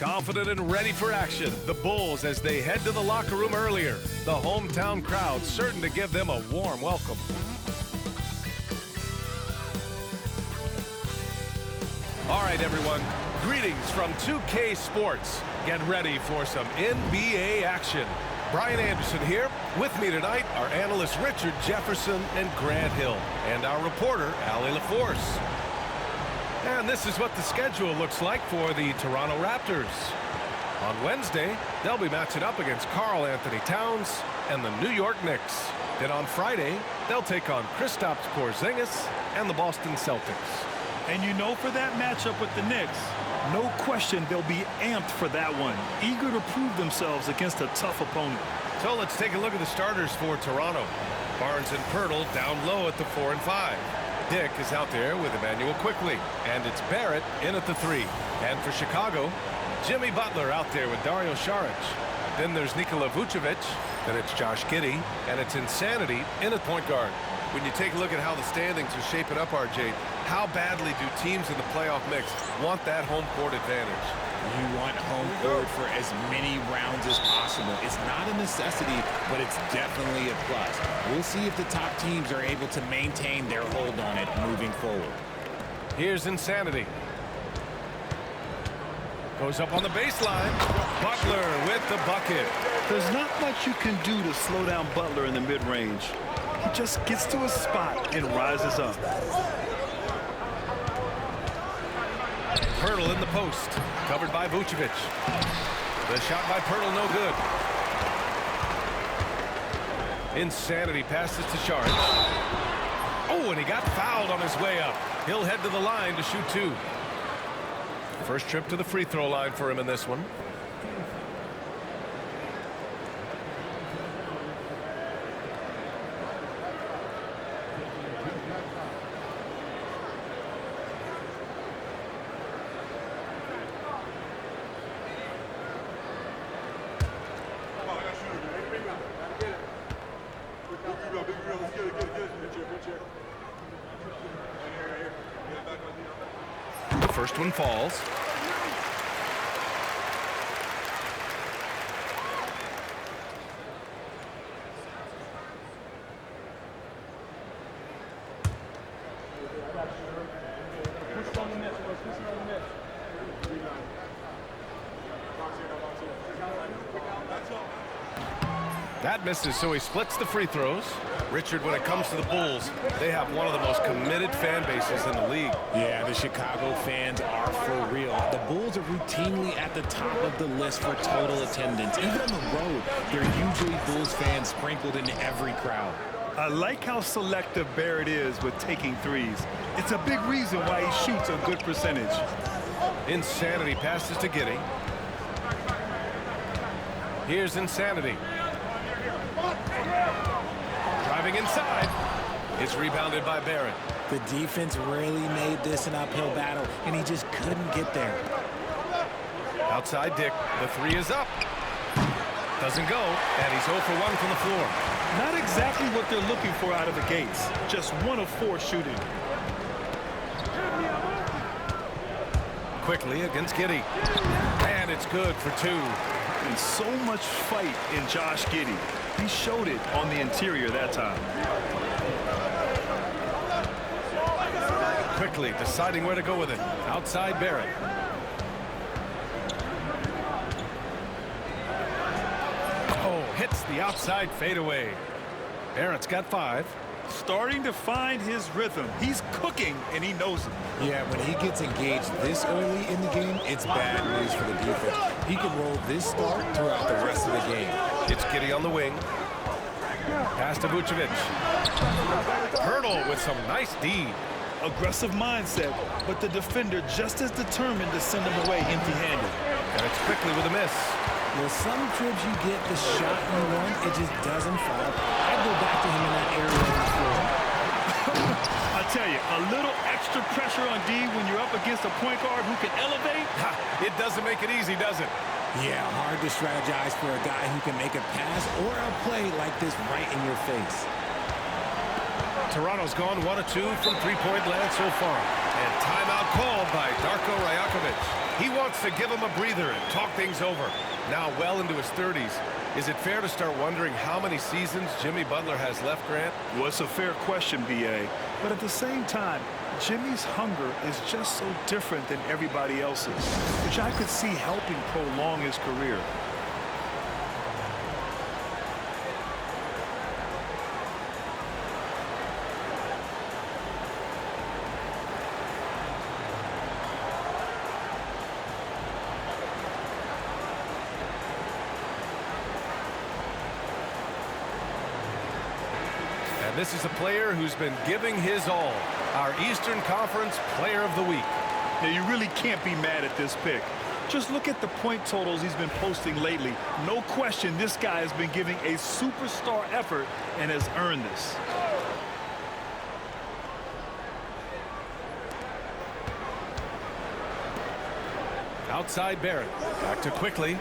Confident and ready for action, the Bulls as they head to the locker room earlier. The hometown crowd certain to give them a warm welcome. All right, everyone. Greetings from 2K Sports. Get ready for some NBA action. Brian Anderson here. With me tonight are analysts Richard Jefferson and Grant Hill, and our reporter, Allie LaForce. And this is what the schedule looks like for the Toronto Raptors. On Wednesday, they'll be matching up against Karl Anthony Towns and the New York Knicks. Then on Friday, they'll take on Kristaps Porzingis and the Boston Celtics. And you know, for that matchup with the Knicks, no question they'll be amped for that one, eager to prove themselves against a tough opponent. So let's take a look at the starters for Toronto. Barnes and Pirtle down low at the 4 and 5. Dick is out there with Emmanuel Quickly, and it's Barrett in at the 3. And for Chicago, Jimmy Butler out there with Dario Saric. Then there's Nikola Vucevic, then it's Josh Giddey, and it's Insanity in at point guard. When you take a look at how the standings are shaping up, RJ, how badly do teams in the playoff mix want that home court advantage? You want home court for as many rounds as possible. It's not a necessity, but it's definitely a plus. We'll see if the top teams are able to maintain their hold on it moving forward. Here's Insanity. Goes up on the baseline. Butler with the bucket. There's not much you can do to slow down Butler in the mid-range. He just gets to a spot and rises up. Pirtle in the post, covered by Vucevic. The shot by Pirtle, no good. Insanity passes to Saric. Oh, and he got fouled on his way up. He'll head to the line to shoot 2. First trip to the free throw line for him in this one. The first one falls. That misses, so he splits the free throws. Richard, when it comes to the Bulls, they have one of the most committed fan bases in the league. Yeah, the Chicago fans are for real. The Bulls are routinely at the top of the list for total attendance. Even on the road, there are usually Bulls fans sprinkled in every crowd. I like how selective Barrett is with taking threes. It's a big reason why he shoots a good percentage. Insanity passes to Giddey. Here's Insanity. Driving inside. It's rebounded by Barrett. The defense really made this an uphill battle, and he just couldn't get there. Outside Dick. The 3 is up. Doesn't go, and he's 0 for 1 from the floor. Not exactly what they're looking for out of the gates. Just 1 of 4 shooting. Quickly against Giddey. And it's good for 2. And so much fight in Josh Giddey. He showed it on the interior that time. Quickly deciding where to go with it. Outside Barrett. Oh, hits the outside fadeaway. Barrett's got 5. Starting to find his rhythm. He's cooking, and he knows it. Yeah, when he gets engaged this early in the game, it's bad news for the defense. He can roll this start throughout the rest of the game. It's Giddey on the wing. Pass to Vucevic. Pirtle with some nice D. Aggressive mindset, but the defender just as determined to send him away empty-handed. And it's Quickly with a miss. Well, some trips you get the shot you want, it just doesn't fall. I'd go back to him in that area on the floor. I tell you, a little extra pressure on D when you're up against a point guard who can elevate. It doesn't make it easy, does it? Yeah, hard to strategize for a guy who can make a pass or a play like this right in your face. Toronto's gone 1 of 2 from three-point land so far. And timeout called by Darko Rajakovic. He wants to give him a breather and talk things over. Now well into his 30s. Is it fair to start wondering how many seasons Jimmy Butler has left, Grant? Well, it's a fair question, B.A. But at the same time, Jimmy's hunger is just so different than everybody else's, which I could see helping prolong his career. And this is a player who's been giving his all. Our Eastern Conference Player of the Week. Now, you really can't be mad at this pick. Just look at the point totals he's been posting lately. No question this guy has been giving a superstar effort and has earned this. Outside Barrett. Back to Quickly.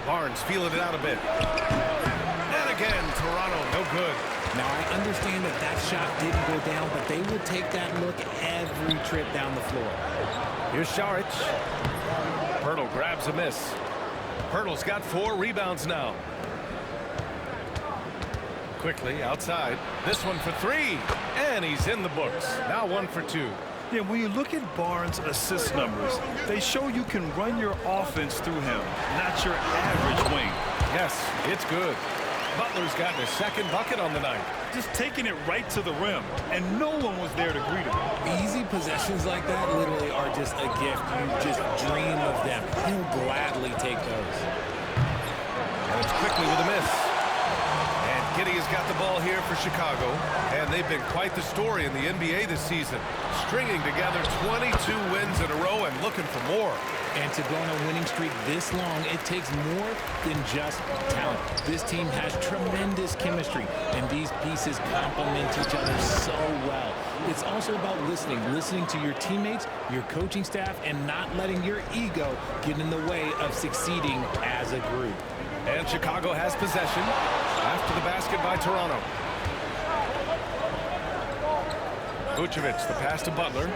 Barnes feeling it out a bit. And again, Toronto, no good. Now, I understand that that shot didn't go down, but they will take that look every trip down the floor. Here's Šarić. Pirtle grabs a miss. Pirtle's got 4 rebounds now. Quickly outside. This one for 3. And he's in the books. Now 1 for 2. Yeah, when you look at Barnes' assist numbers, they show you can run your offense through him, not your average wing. Yes, it's good. Butler's gotten his 2nd bucket on the night. Just taking it right to the rim, and no one was there to greet him. Easy possessions like that literally are just a gift. You just dream of them. He'll gladly take those. And it's Quickly with a miss. And Giddey has got the ball here for Chicago. And they've been quite the story in the NBA this season. Stringing together 22 wins in a row and looking for more. And to go on a winning streak this long, it takes more than just talent. This team has tremendous chemistry, and these pieces complement each other so well. It's also about listening to your teammates, your coaching staff, and not letting your ego get in the way of succeeding as a group. And Chicago has possession after the basket by Toronto. Vucevic, the pass to Butler.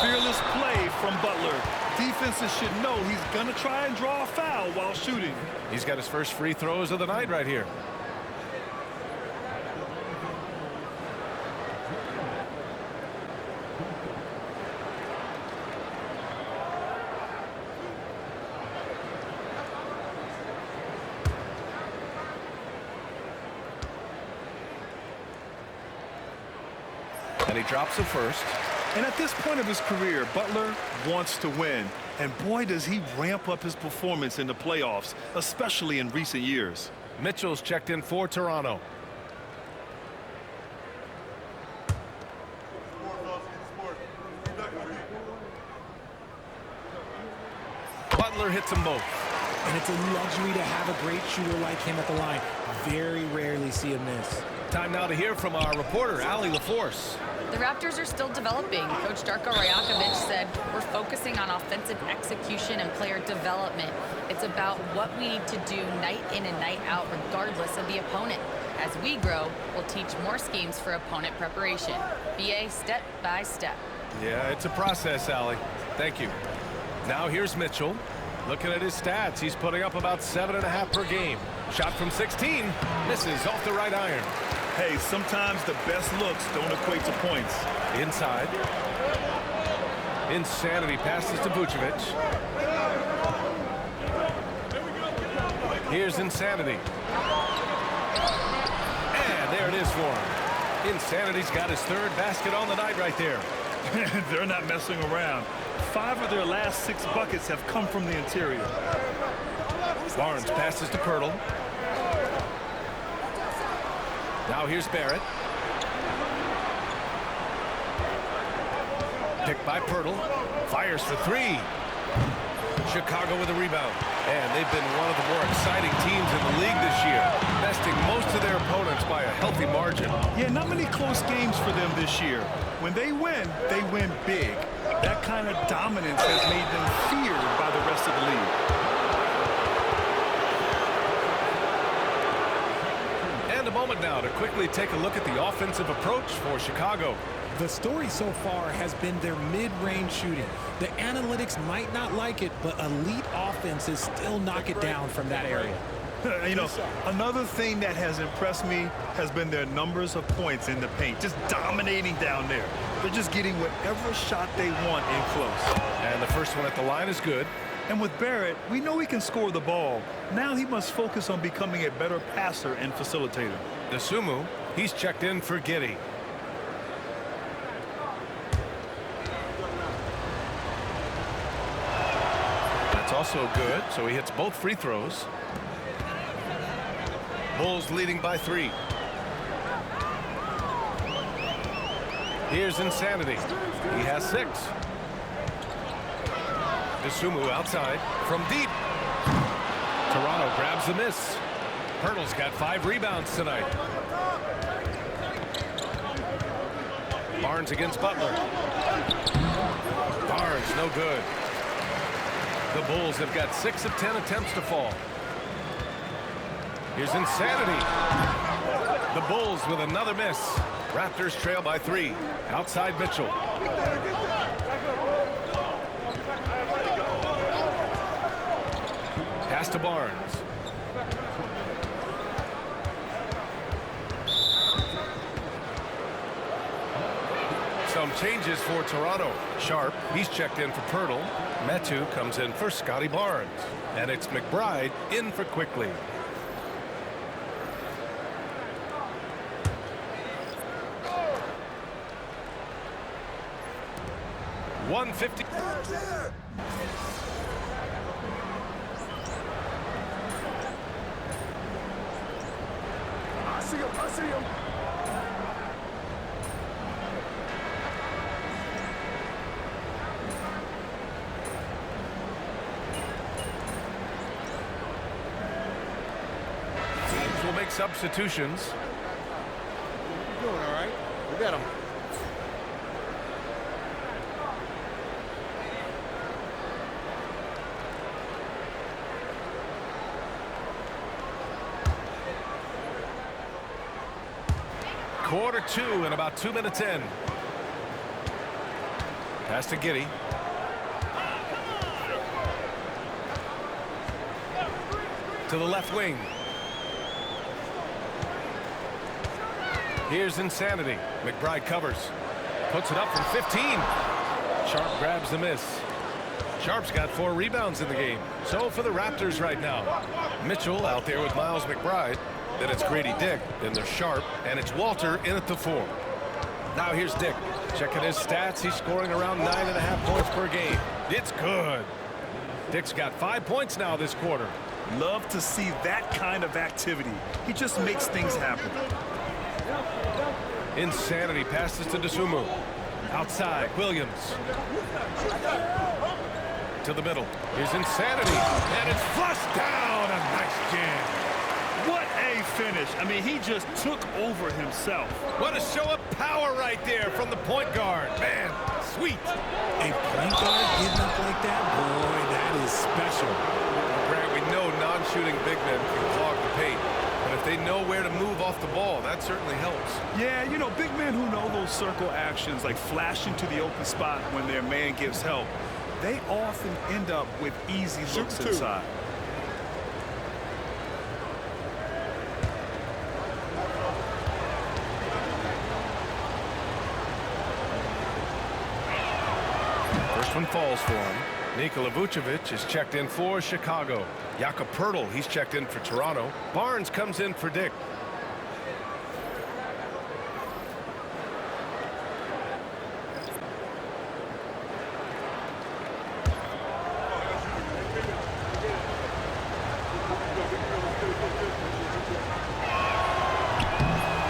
Fearless play from Butler. Defenses should know he's going to try and draw a foul while shooting. He's got his first free throws of the night right here. And he drops it first. And at this point of his career, Butler wants to win. And boy, does he ramp up his performance in the playoffs, especially in recent years. Mitchell's checked in for Toronto. Butler hits them both. And it's a luxury to have a great shooter like him at the line. Very rarely see him miss. Time now to hear from our reporter, Allie LaForce. The Raptors are still developing. Coach Darko Rajakovic said, we're focusing on offensive execution and player development. It's about what we need to do night in and night out, regardless of the opponent. As we grow, we'll teach more schemes for opponent preparation. BA step by step. Yeah, it's a process, Allie. Thank you. Now here's Mitchell. Looking at his stats, he's putting up about 7.5 per game. Shot from 16, misses off the right iron. Hey, sometimes the best looks don't equate to points. Inside. Insanity passes to Vucevic. Here's Insanity. And there it is for him. Insanity's got his 3rd basket on the night right there. They're not messing around. 5 of their last 6 buckets have come from the interior. Barnes passes to Pirtle. Now here's Barrett. Picked by Pirtle. Fires for 3. Chicago with a rebound. And they've been one of the more exciting teams in the league this year, besting most of their opponents by a healthy margin. Yeah, not many close games for them this year. When they win big. That kind of dominance has made them feared by the rest of the league. spend a moment now to quickly take a look at the offensive approach for Chicago. The story so far has been their mid-range shooting. The analytics might not like it, but elite offenses still knock it down from that area. You know, another thing that has impressed me has been their numbers of points in the paint, just dominating down there. They're just getting whatever shot they want in close. And the first one at the line is good. And with Barrett, we know he can score the ball. Now he must focus on becoming a better passer and facilitator. Dosunmu, he's checked in for Giddey. That's also good, so he hits both free throws. Bulls leading by 3. Here's Insanity. He has 6. Dosunmu outside from deep. Toronto grabs the miss. Pirtle's got 5 rebounds tonight. Barnes against Butler. Barnes no good. The Bulls have got 6 of 10 attempts to fall. Here's Insanity. The Bulls with another miss. Raptors trail by 3. Outside Mitchell. Pass to Barnes. Some changes for Toronto. Sharp, he's checked in for Pirtle. Metu comes in for Scotty Barnes. And it's McBride in for Quickly. .150. I see him. Teams will make substitutions. You're doing all right. We got him. Quarter 2 and about 2 minutes in. Pass to Giddey. To the left wing. Here's Insanity. McBride covers. Puts it up from 15. Sharp grabs the miss. Sharp's got 4 rebounds in the game. So for the Raptors right now. Mitchell out there with Miles McBride. Then it's Grady Dick. Then there's Sharp. And it's Walter in at the 4. Now here's Dick. Checking his stats. He's scoring around 9.5 points per game. It's good. Dick's got 5 points now this quarter. Love to see that kind of activity. He just makes things happen. Insanity passes to Dosunmu. Outside, Williams. To the middle. Here's Insanity. And it's flushed down. A nice jam. What a finish. I mean, he just took over himself. What a show of power right there from the point guard. Man, sweet. A point guard getting up like that? Boy, that is special. Grant, we know non-shooting big men can clog the paint. But if they know where to move off the ball, that certainly helps. Yeah, you know, big men who know those circle actions, like flashing to the open spot when their man gives help, they often end up with easy looks inside. First one falls for him. Nikola Vucevic is checked in for Chicago. Jakob Poeltl, he's checked in for Toronto. Barnes comes in for Dick.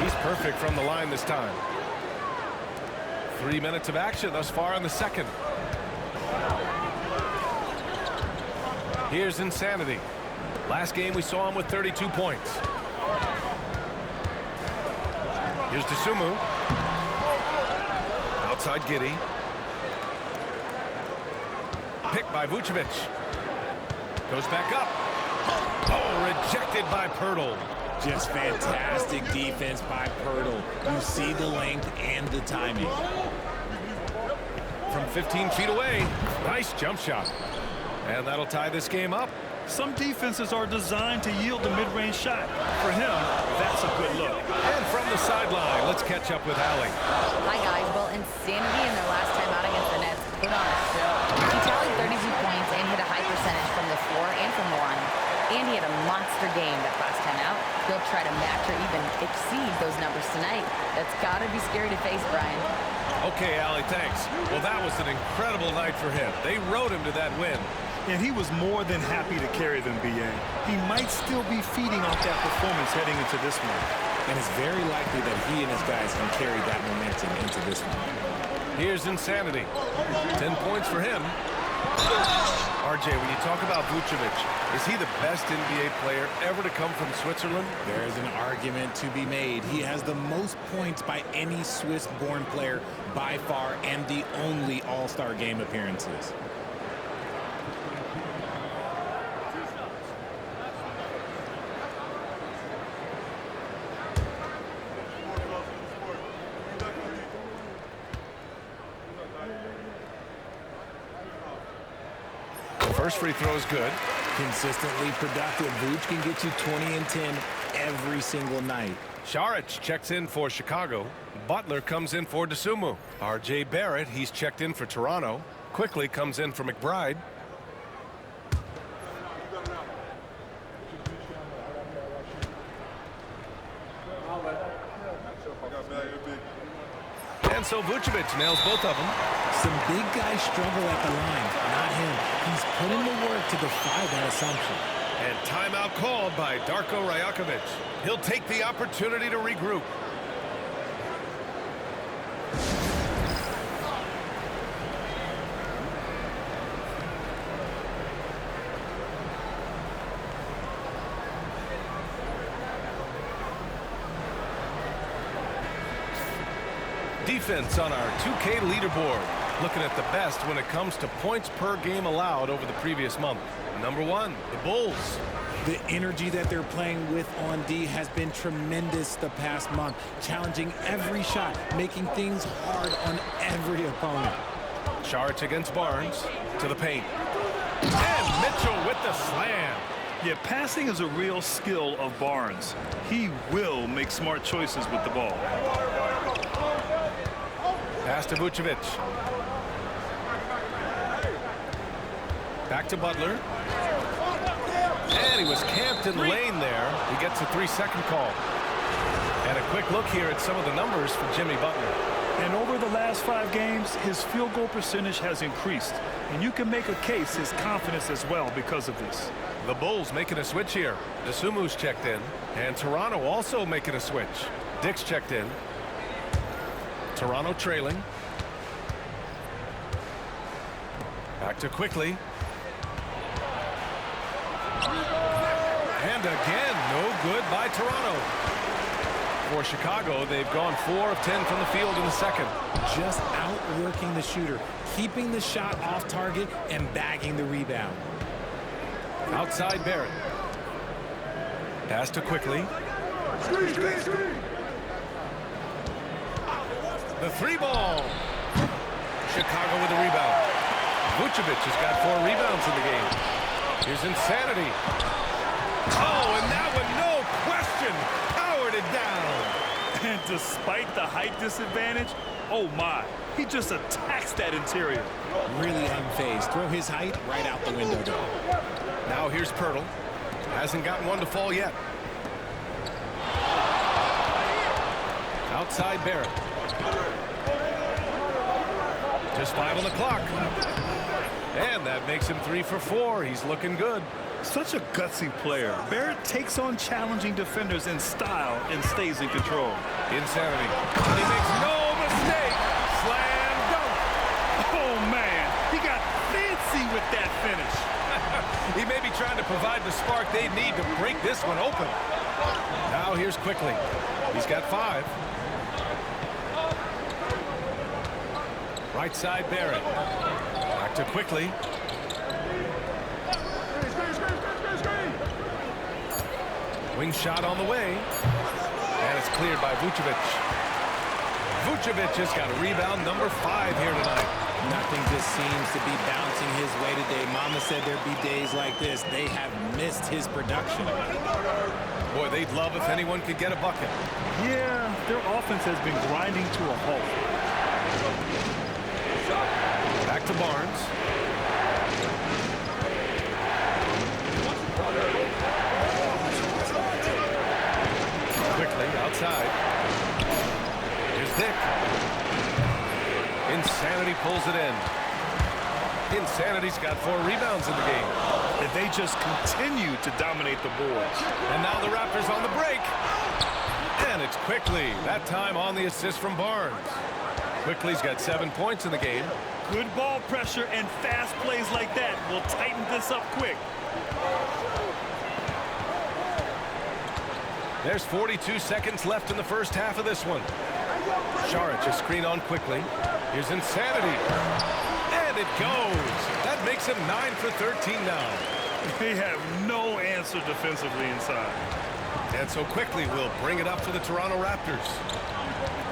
He's perfect from the line this time. 3 minutes of action thus far in the second. Here's Insanity. Last game we saw him with 32 points. Here's Dosunmu. Outside Giddey. Picked by Vucevic. Goes back up. Oh, rejected by Poeltl. Just fantastic defense by Pirtle. You see the length and the timing. From 15 feet away, nice jump shot. And that'll tie this game up. Some defenses are designed to yield the mid-range shot. For him, that's a good look. And from the sideline, let's catch up with Allie. Hi, guys. Well, insanity in their last time out against the Nets put on a show. He tallied 32 points and hit a high percentage from the floor and from the line. And he had a monster game that last time out. He'll try to match or even exceed those numbers tonight. That's got to be scary to face, Brian. Okay, Allie, thanks. Well, that was an incredible night for him. They rode him to that win. And he was more than happy to carry them, B.A. He might still be feeding off that performance heading into this one. And it's very likely that he and his guys can carry that momentum into this one. Here's insanity. 10 points for him. RJ, when you talk about Vucevic, is he the best NBA player ever to come from Switzerland? There's an argument to be made. He has the most points by any Swiss-born player by far and the only All-Star game appearances. First free throw is good. Consistently productive. Vooch can get you 20 and 10 every single night. Saric checks in for Chicago. Butler comes in for DeSumo. R.J. Barrett, he's checked in for Toronto. Quickly comes in for McBride. And so Vucevic nails both of them. Some big guys struggle at the line, not him. He's put in the work to defy that assumption. And timeout called by Darko Rajakovic. He'll take the opportunity to regroup. Defense on our 2K leaderboard. Looking at the best when it comes to points per game allowed over the previous month. Number one, the Bulls. The energy that they're playing with on D has been tremendous the past month. Challenging every shot, making things hard on every opponent. Saric against Barnes. To the paint. And Mitchell with the slam. Yeah, passing is a real skill of Barnes. He will make smart choices with the ball. Pass to Vucevic. Back to Butler. And he was camped in the lane there. He gets a 3-second call. And a quick look here at some of the numbers for Jimmy Butler. And over the last 5 games, his field goal percentage has increased. And you can make a case his confidence as well because of this. The Bulls making a switch here. DeSumu's checked in. And Toronto also making a switch. Dick's checked in. Toronto trailing. Back to Quickly. And again, no good by Toronto. For Chicago, they've gone 4 of 10 from the field in the second. Just outworking the shooter, keeping the shot off target and bagging the rebound. Outside Barrett. Pass to Quickly. The 3-ball. Chicago with the rebound. Vucevic has got 4 rebounds in the game. Here's Insanity. Oh, and that one, no question, powered it down. And despite the height disadvantage, oh my, he just attacks that interior. Really unfazed. Throw his height right out the window though. Now here's Pirtle. Hasn't gotten one to fall yet. Outside Barrett. Just 5 on the clock. And that makes him 3 for 4. He's looking good. Such a gutsy player. Barrett takes on challenging defenders in style and stays in control. Insanity. He makes no mistake. Slam dunk. Oh, man. He got fancy with that finish. He may be trying to provide the spark they need to break this one open. Now here's Quickly. He's got 5. Right side Barrett. Back to Quickly. Wing shot on the way. And it's cleared by Vucevic. Vucevic just got a rebound number 5 here tonight. Nothing just seems to be bouncing his way today. Mama said there'd be days like this. They have missed his production. Boy, they'd love if anyone could get a bucket. Yeah, their offense has been grinding to a halt. Back to Barnes. Quickly outside. Here's Dick. Insanity pulls it in. Insanity's got 4 rebounds in the game. And they just continue to dominate the boards. And now the Raptors on the break. And it's Quickly. That time on the assist from Barnes. Quickly's got 7 points in the game. Good ball pressure and fast plays like that will tighten this up quick. There's 42 seconds left in the first half of this one. Saric is screen on Quickly. Here's Insanity. And it goes. That makes him 9 for 13 now. They have no answer defensively inside. And so Quickly will bring it up for the Toronto Raptors.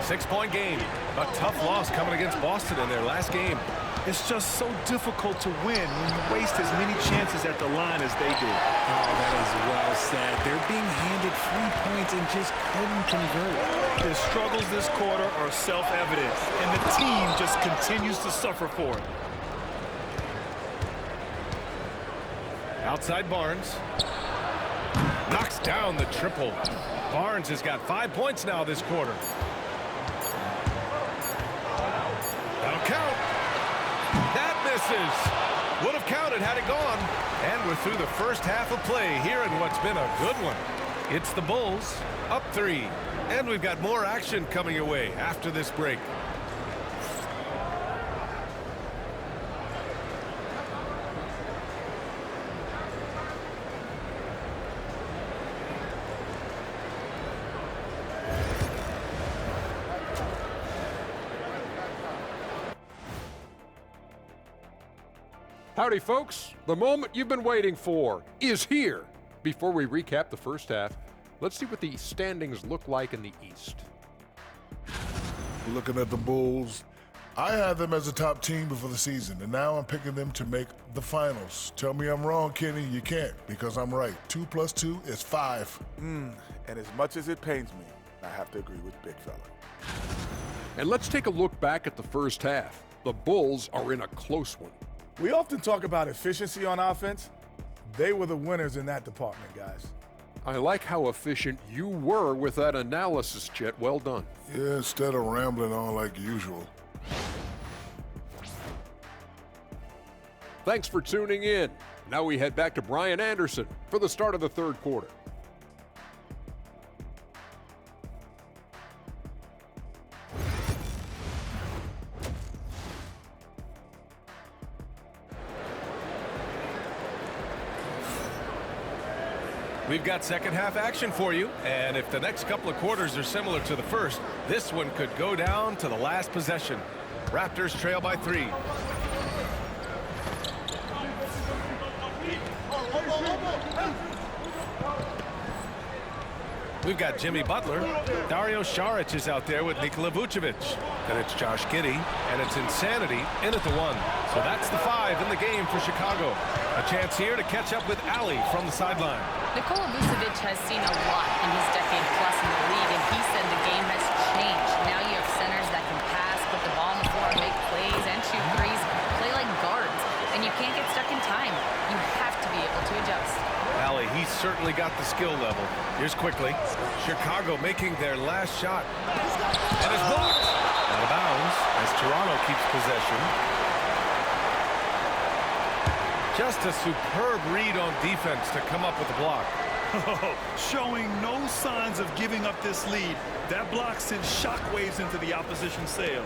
6-point game. A tough loss coming against Boston in their last game. It's just so difficult to win when you waste as many chances at the line as they did. Oh, that is well said. They're being handed 3 points and just couldn't convert. Their struggles this quarter are self-evident, and the team just continues to suffer for it. Outside Barnes. Knocks down the triple. Barnes has got 5 points now this quarter. That'll count. That misses. Would have counted had it gone. And we're through the first half of play here in what's been a good one. It's the Bulls up 3. And we've got more action coming your way after this break. Howdy, folks. The moment you've been waiting for is here. Before we recap the first half, let's see what the standings look like in the East. Looking at the Bulls, I had them as a top team before the season, and now I'm picking them to make the finals. Tell me I'm wrong, Kenny. You can't, because I'm right. 2 + 2 is 5. And as much as it pains me, I have to agree with Big Fella. And let's take a look back at the first half. The Bulls are in a close one. We often talk about efficiency on offense. They were the winners in that department, guys. I like how efficient you were with that analysis, Chet. Well done. Yeah, instead of rambling on like usual. Thanks for tuning in. Now we head back to Brian Anderson for the start of the third quarter. We've got second half action for you, and if the next couple of quarters are similar to the first, this one could go down to the last possession. Raptors trail by 3. We've got Jimmy Butler. Dario Saric is out there with Nikola Vucevic. Then it's Josh Giddey, and it's Insanity in at the 1. So that's the 5 in the game for Chicago. A chance here to catch up with Ali from the sideline. Nikola Vucevic has seen a lot in his decade plus in the league, and he said the game has changed. Now you have centers that can pass, put the ball on the floor, make plays, and shoot threes, play like guards. And you can't get stuck in time. You have to be able to adjust. Ali, he's certainly got the skill level. Here's Quickly. Chicago making their last shot. And it's blocked. Out of bounds as Toronto keeps possession. Just a superb read on defense to come up with the block. Showing no signs of giving up this lead. That block sends shockwaves into the opposition sails.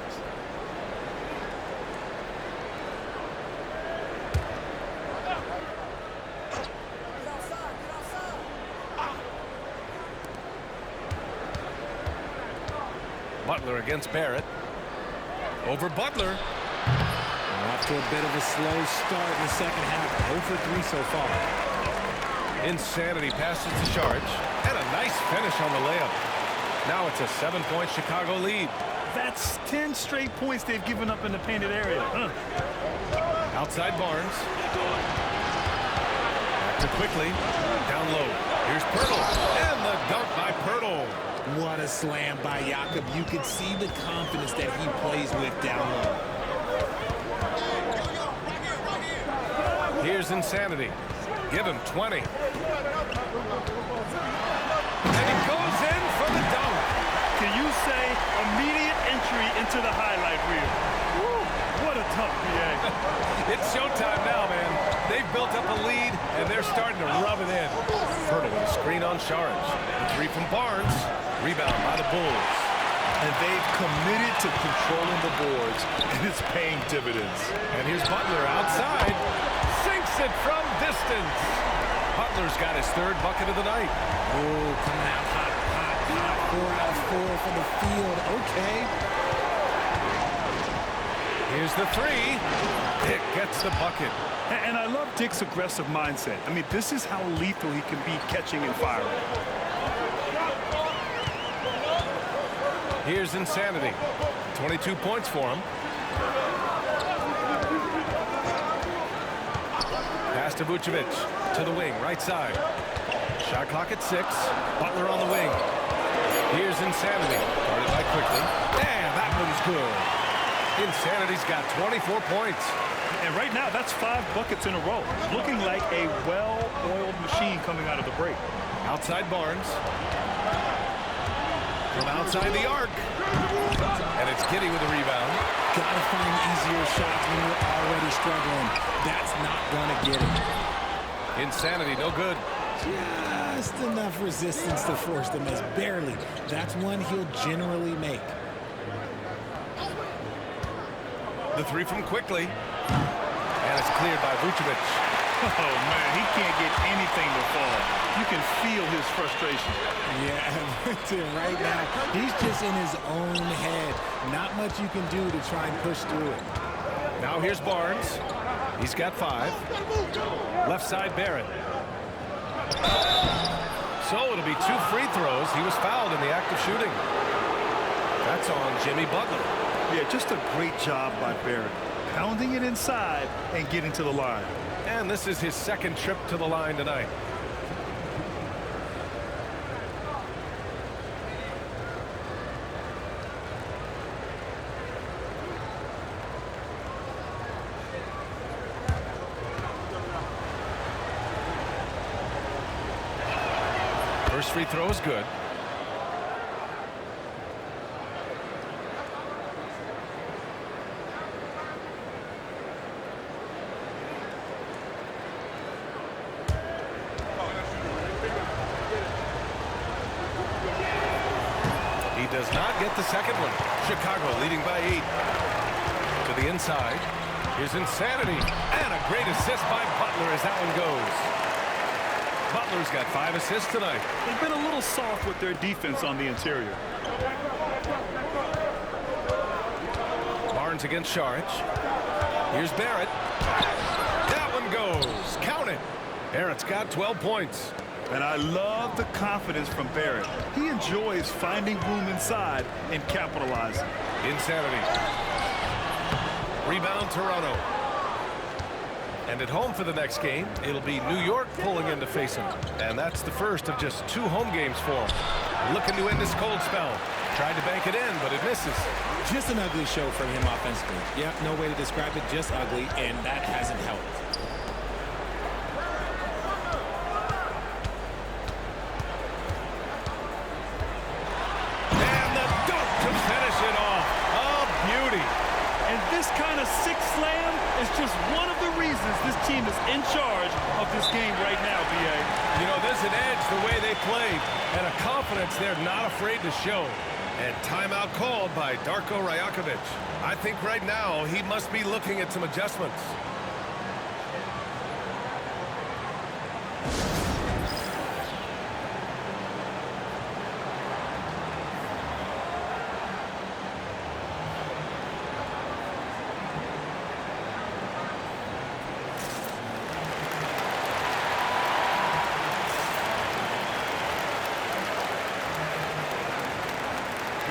Butler against Barrett. Over Butler. Off to a bit of a slow start in the second half. 0 for 3 so far. Insanity passes to Sharge, and a nice finish on the layup. Now it's a 7-point Chicago lead. That's 10 straight points they've given up in the painted area. Outside Barnes. Back to Quickly. Down low. Here's Pirtle. And the dunk by Pirtle. What a slam by Jakob. You could see the confidence that he plays with down low. Here's Insanity. Give him 20. And he goes in for the dunk. Can you say immediate entry into the highlight reel? Woo, what a tough PA. It's showtime now, man. They've built up a lead, and they're starting to rub it in. Pirtle with a screen on Sharge. The three from Barnes. Rebound by the Bulls. And they've committed to controlling the boards, and it's paying dividends. And here's Butler outside. Sinks it from distance. Butler's got his third bucket of the night. Oh, coming out hot, hot, hot. 4 out of 4 for the field. Okay. Here's the three. Dick gets the bucket. And I love Dick's aggressive mindset. I mean, this is how lethal he can be catching and firing. Here's Insanity. 22 points for him. Pass to Vucevic. To the wing, right side. Shot clock at 6. Butler on the wing. Here's Insanity. Guarded by Quickly. And that one's good. Insanity's got 24 points. And right now, that's 5 buckets in a row. Looking like a well-oiled machine coming out of the break. Outside Barnes. From outside the arc. And it's Giddey with the rebound. Gotta find easier shots when you're already struggling. That's not gonna get it. Insanity, no good. Just enough resistance to force the miss. Barely. That's one he'll generally make. The three from Quickly. And it's cleared by Vucevic. Oh, man, he can't get anything to fall. You can feel his frustration. Yeah, right now, he's just in his own head. Not much you can do to try and push through it. Now here's Barnes. He's got 5. Left side, Barrett. So it'll be 2 free throws. He was fouled in the act of shooting. That's on Jimmy Butler. Yeah, just a great job by Barrett. Pounding it inside and getting to the line. And this is his second trip to the line tonight. First free throw is good. He does not get the second one. Chicago leading by 8. To the inside. Here's Insanity. And a great assist by Butler as that one goes. Butler's got 5 assists tonight. They've been a little soft with their defense on the interior. Barnes against Sharge. Here's Barrett. That one goes. Count it. Barrett's got 12 points. And I love the confidence from Barrett. He enjoys finding room inside and capitalizing. Insanity. Rebound Toronto. And at home for the next game, it'll be New York pulling in to face him. And that's the first of just 2 home games for him. Looking to end this cold spell. Tried to bank it in, but it misses. Just an ugly show from him offensively. Yep, no way to describe it, just ugly, and that hasn't helped. And the dunk to finish it off. A beauty. And this kind of sick slam is just one of the reasons this team is in charge of this game right now, B.A. You know, there's an edge the way they played and a confidence they're not afraid to show. And timeout called by Darko Rajakovic. I think right now he must be looking at some adjustments.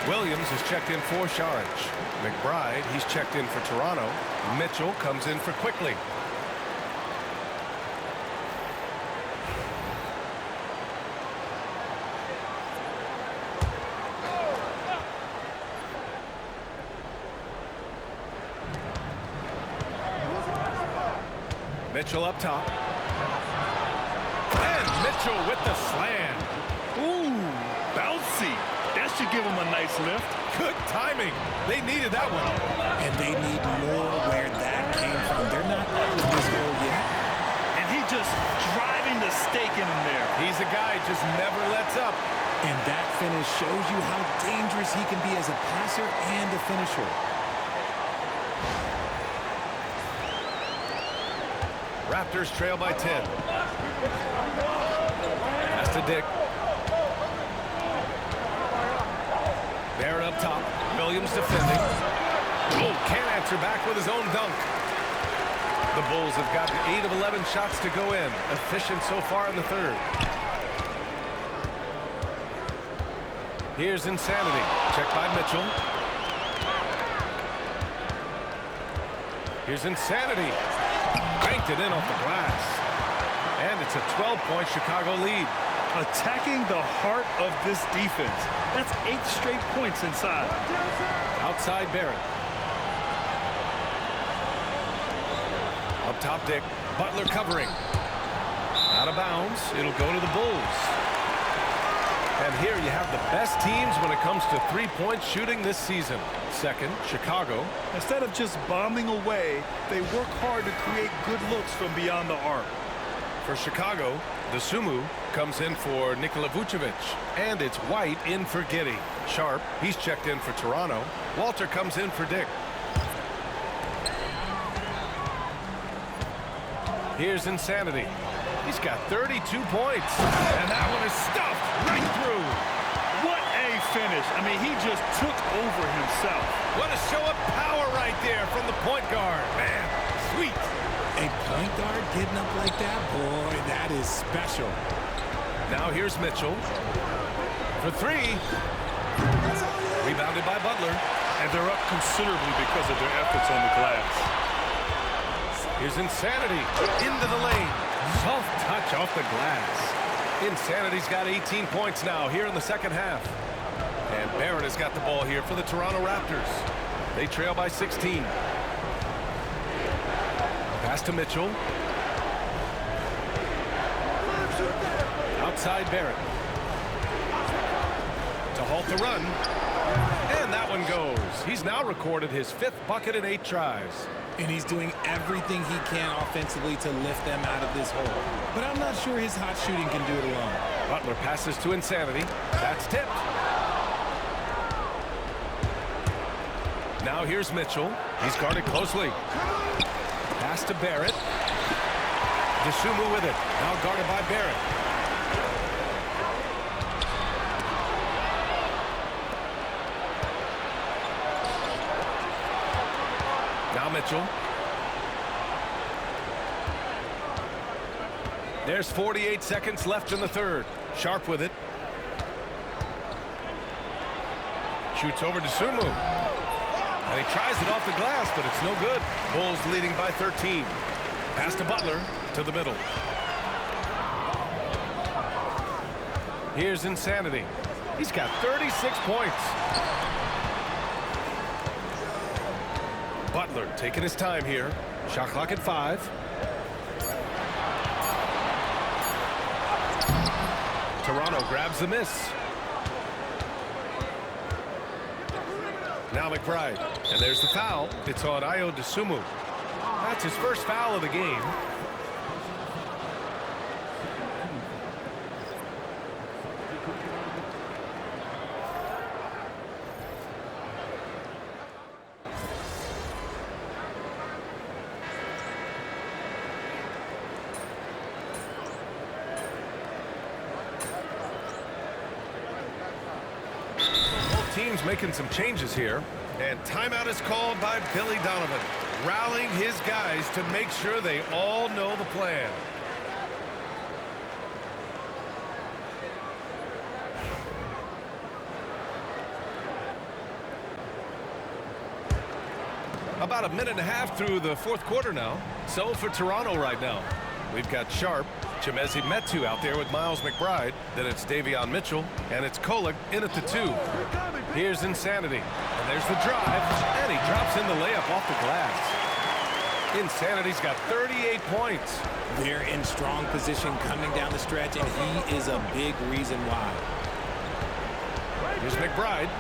Williams is checked in for Sharge. McBride, he's checked in for Toronto. Mitchell comes in for Quickly. Mitchell up top. And Mitchell with the slam. Ooh, bouncy. That should give him a nice lift. Good timing. They needed that one. And they need more where that came from. They're not out of this hole yet. And he just driving the stake in him there. He's a guy just never lets up. And that finish shows you how dangerous he can be as a passer and a finisher. Raptors trail by 10. Pass to Dick. Barrett up top. Williams defending. Oh, can't answer back with his own dunk. The Bulls have gotten 8 of 11 shots to go in. Efficient so far in the third. Here's Insanity. Checked by Mitchell. Here's Insanity. Banked it in off the glass. And it's a 12-point Chicago lead. Attacking the heart of this defense. That's 8 straight points inside. Outside Barrett. Up top Dick. Butler covering. Out of bounds. It'll go to the Bulls. And here you have the best teams when it comes to three-point shooting this season. Second, Chicago. Instead of just bombing away, they work hard to create good looks from beyond the arc. For Chicago, Dosunmu comes in for Nikola Vucevic. And it's White in for Giddey. Sharp, he's checked in for Toronto. Walter comes in for Dick. Here's Insanity. He's got 32 points. And that one is stuffed right through. What a finish. I mean, he just took over himself. What a show of power right there from the point guard. Man, sweet. A point guard getting up like that? Boy, that is special. Now here's Mitchell. For three. Rebounded by Butler. And they're up considerably because of their efforts on the glass. Here's Insanity. Into the lane. Soft touch off the glass. Insanity's got 18 points now here in the second half. And Barrett has got the ball here for the Toronto Raptors. They trail by 16. Pass to Mitchell. Outside Barrett. To halt the run. And that one goes. He's now recorded his 5th bucket in 8 tries. And he's doing everything he can offensively to lift them out of this hole. But I'm not sure his hot shooting can do it alone. Butler passes to Insanity. That's tipped. Now here's Mitchell. He's guarded closely. Pass to Barrett. Dosunmu with it. Now guarded by Barrett. Now Mitchell. There's 48 seconds left in the third. Sharp with it. Shoots over to Dosunmu. And he tries it off the glass, but it's no good. Bulls leading by 13. Pass to Butler to the middle. Here's Insanity. He's got 36 points. Butler taking his time here. Shot clock at 5. Toronto grabs the miss. Now McBride. And there's the foul. It's on Ayo Dosunmu. That's his first foul of the game. Teams making some changes here, and timeout is called by Billy Donovan, rallying his guys to make sure they all know the plan. About a minute and a half through the fourth quarter now. So for Toronto right now, we've got Sharp, Chimezie Metu out there with Miles McBride. Then it's Davion Mitchell, and it's Kolek in at the 2. Here's Insanity, and there's the drive, and he drops in the layup off the glass. Insanity's got 38 points. They're in strong position coming down the stretch, and he is a big reason why. Here's McBride.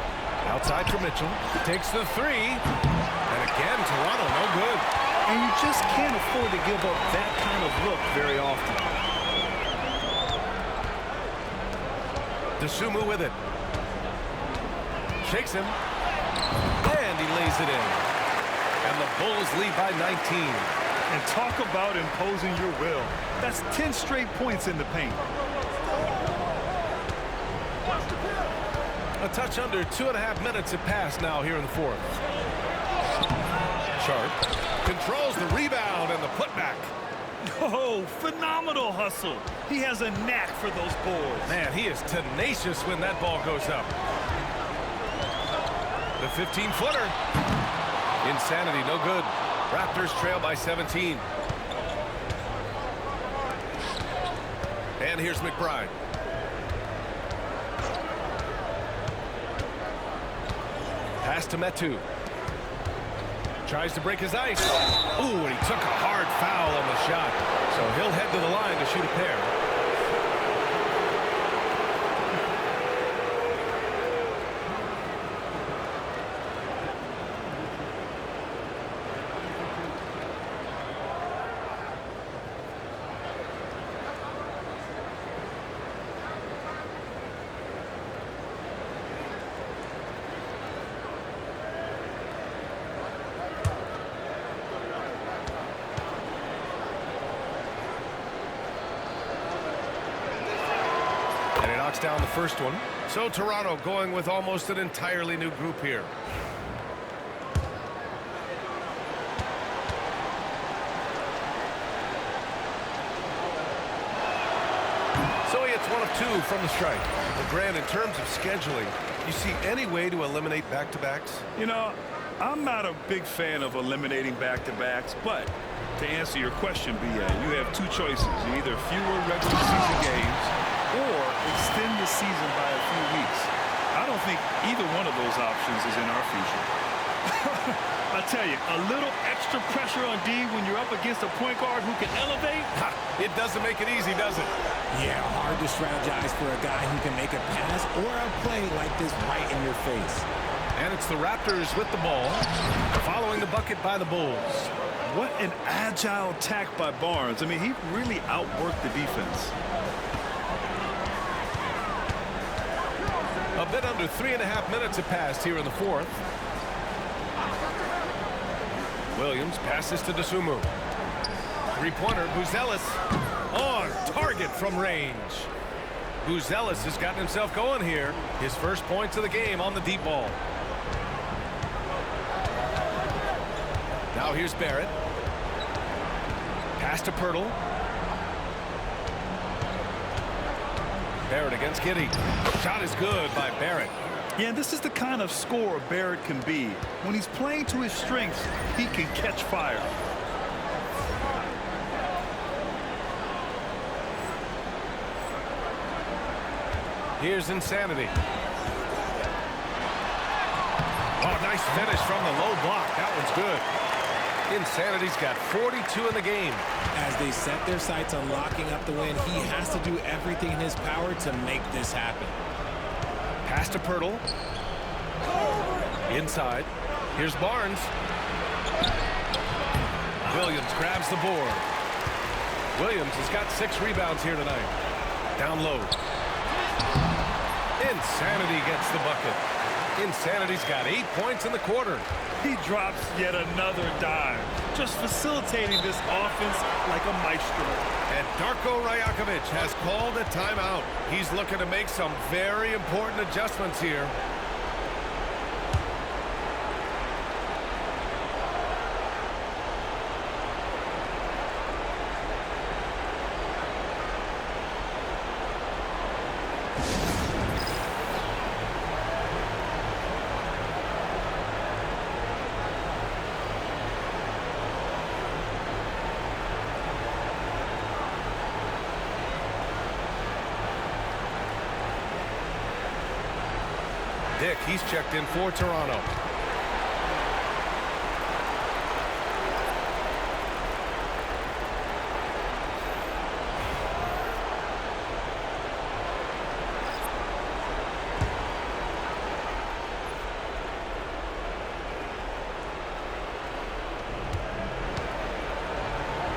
Outside for Mitchell. Takes the 3. And again, Toronto no good. And you just can't afford to give up that kind of look very often. DeSumo with it. Shakes him. And he lays it in. And the Bulls lead by 19. And talk about imposing your will. That's 10 straight points in the paint. A touch under 2.5 minutes have passed now here in the fourth. Sharp controls the rebound and the putback. Oh, phenomenal hustle. He has a knack for those boards. Man, he is tenacious when that ball goes up. The 15-footer. Insanity, no good. Raptors trail by 17. And here's McBride. Pass to Metu. Tries to break his ice. Ooh, and he took a hard foul on the shot. So he'll head to the line to shoot a pair. Down the first one. So Toronto going with almost an entirely new group here. So he hits 1 of 2 from the strike. Well, Grant, in terms of scheduling, you see any way to eliminate back-to-backs? You know, I'm not a big fan of eliminating back-to-backs, but to answer your question, BA, you have 2 choices. Either fewer regular season games or extend the season by a few weeks. I don't think either one of those options is in our future. I tell you, a little extra pressure on D when you're up against a point guard who can elevate. It doesn't make it easy, does it? Yeah, hard to strategize for a guy who can make a pass or a play like this right in your face. And it's the Raptors with the ball, following the bucket by the Bulls. What an agile attack by Barnes. I mean, he really outworked the defense. A bit under 3.5 minutes have passed here in the fourth. Williams passes to DeSumo. Three-pointer, Buzelis on target from range. Buzelis has gotten himself going here. His first points of the game on the deep ball. Now here's Barrett. Pass to Pirtle. Barrett against Giddey. Shot is good by Barrett. Yeah, this is the kind of scorer Barrett can be. When he's playing to his strengths, he can catch fire. Here's Insanity. Oh, nice finish from the low block. That one's good. Insanity's got 42 in the game. As they set their sights on locking up the win, he has to do everything in his power to make this happen. Pass to Pirtle. Inside. Here's Barnes. Williams grabs the board. Williams has got 6 rebounds here tonight. Down low. Insanity gets the bucket. Insanity's got 8 points in the quarter. He drops yet another dime, just facilitating this offense like a maestro. And Darko Rajakovic has called a timeout. He's looking to make some very important adjustments here. Dick, he's checked in for Toronto.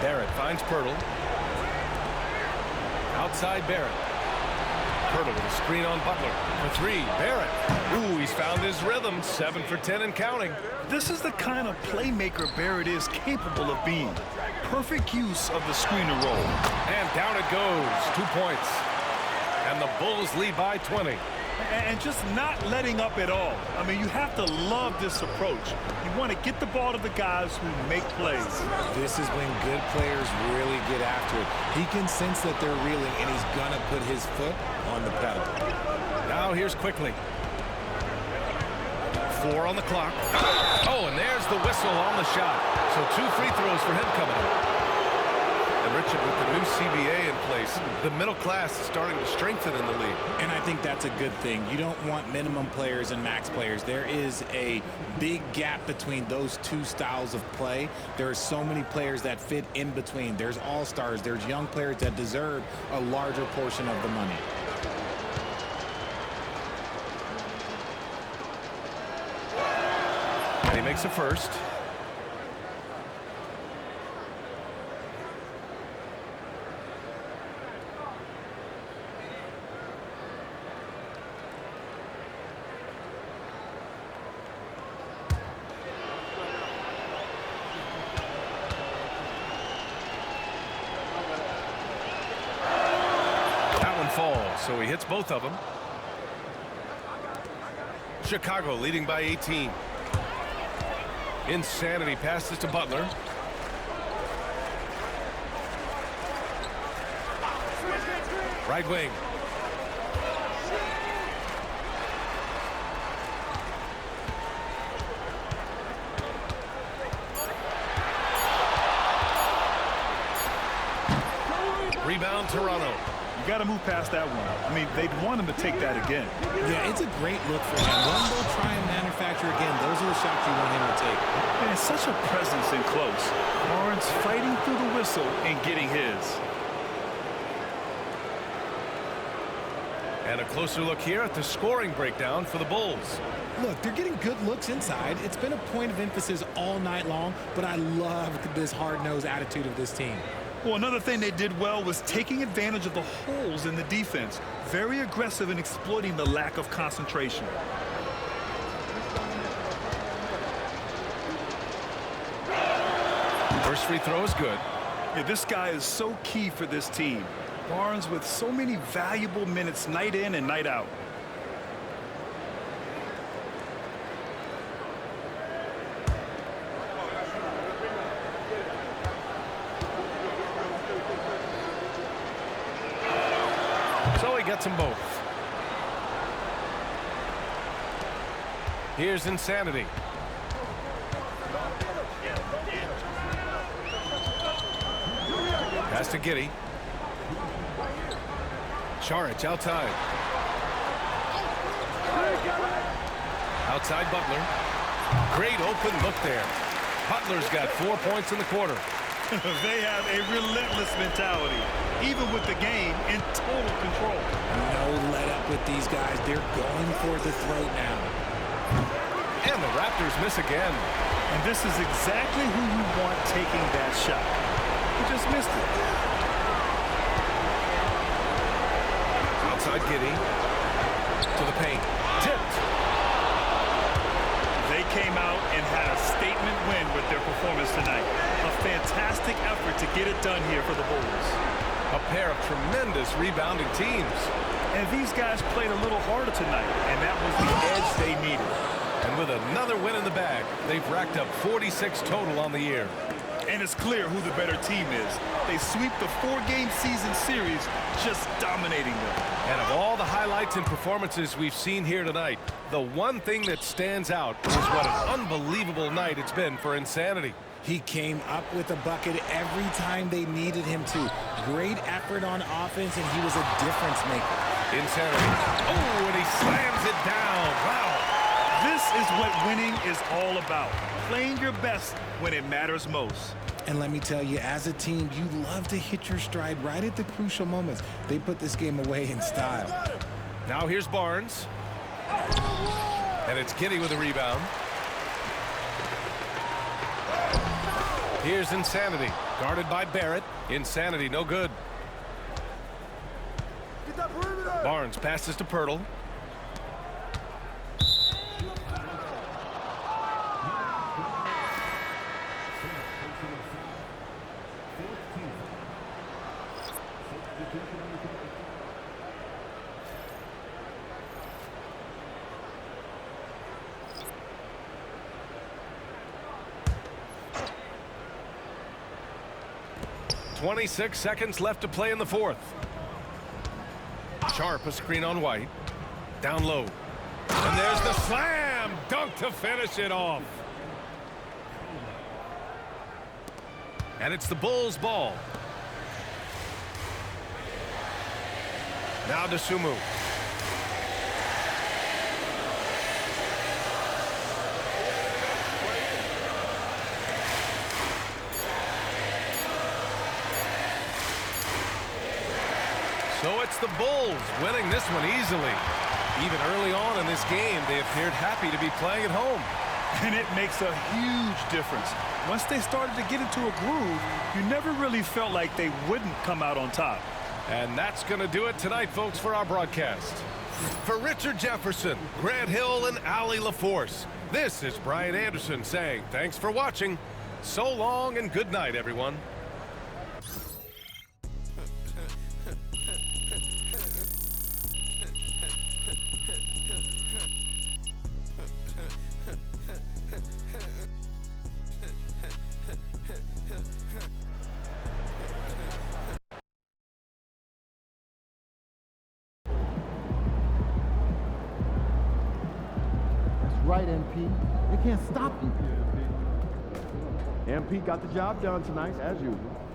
Barrett finds Pirtle. Outside Barrett. Pirtle with a screen on Butler. For three, Barrett. Ooh, he's found his rhythm. 7 for 10 and counting. This is the kind of playmaker Barrett is capable of being. Perfect use of the screen and roll. And down it goes. 2 points. And the Bulls lead by 20. And just not letting up at all. I mean, you have to love this approach. You want to get the ball to the guys who make plays. This is when good players really get after it. He can sense that they're reeling, and he's going to put his foot on the pedal. Now here's Quickly. 4 on the clock. Oh, and there's the whistle on the shot. So 2 free throws for him coming up. And Richard, with the new CBA in place, the middle class is starting to strengthen in the league. And I think that's a good thing. You don't want minimum players and max players. There is a big gap between those two styles of play. There are so many players that fit in between. There's all-stars. There's young players that deserve a larger portion of the money. And he makes a first. Falls, so he hits both of them. Chicago leading by 18. Insanity passes to Butler. Right wing. Rebound Toronto. Got to move past that one. I mean, they'd want him to take that again. Yeah, it's a great look for him. Let him go try and manufacture again. Those are the shots you want him to take. Man, such a presence in close. Barnes fighting through the whistle and getting his. And a closer look here at the scoring breakdown for the Bulls. Look, they're getting good looks inside. It's been a point of emphasis all night long, but I love this hard-nosed attitude of this team. Well, another thing they did well was taking advantage of the holes in the defense. Very aggressive in exploiting the lack of concentration. First free throw is good. Yeah, this guy is so key for this team. Barnes with so many valuable minutes night in and night out. So he gets them both. Here's Insanity. Pass to Giddey. Charic outside. Outside Butler. Great open look there. Butler's got 4 points in the quarter. They have a relentless mentality, even with the game in total control. No let up with these guys. They're going for the throat now. And the Raptors miss again. And this is exactly who you want taking that shot. He just missed it. Outside Giddey. To the paint. Tipped. They came out and had a statement win with their performance tonight. A fantastic effort to get it done here for the Bulls. A pair of tremendous rebounding teams. And these guys played a little harder tonight, and that was the edge they needed. And with another win in the bag, they've racked up 46 total on the year. And it's clear who the better team is. They sweep the 4-game season series, just dominating them. And of all the highlights and performances we've seen here tonight, the one thing that stands out is what an unbelievable night it's been for Insanity. He came up with a bucket every time they needed him to. Great effort on offense, and he was a difference maker. Insanity. Oh, and he slams it down. Wow. is what winning is all about. Playing your best when it matters most. And let me tell you, as a team, you love to hit your stride right at the crucial moments. They put this game away in style. Now here's Barnes. And it's Giddy with a rebound. Here's Insanity, guarded by Barrett. Insanity, no good. Barnes passes to Pirtle. .26 seconds left to play in the fourth. Sharp, a screen on White. Down low. And there's the slam dunk to finish it off. And it's the Bulls' ball. Now to Sumu. So it's the Bulls winning this one easily. Even early on in this game, they appeared happy to be playing at home. And it makes a huge difference. Once they started to get into a groove, you never really felt like they wouldn't come out on top. And that's going to do it tonight, folks, for our broadcast. For Richard Jefferson, Grant Hill, and Allie LaForce, this is Brian Anderson saying thanks for watching. So long and good night, everyone. Right, MP. They can't stop you. MP got the job done tonight, as usual.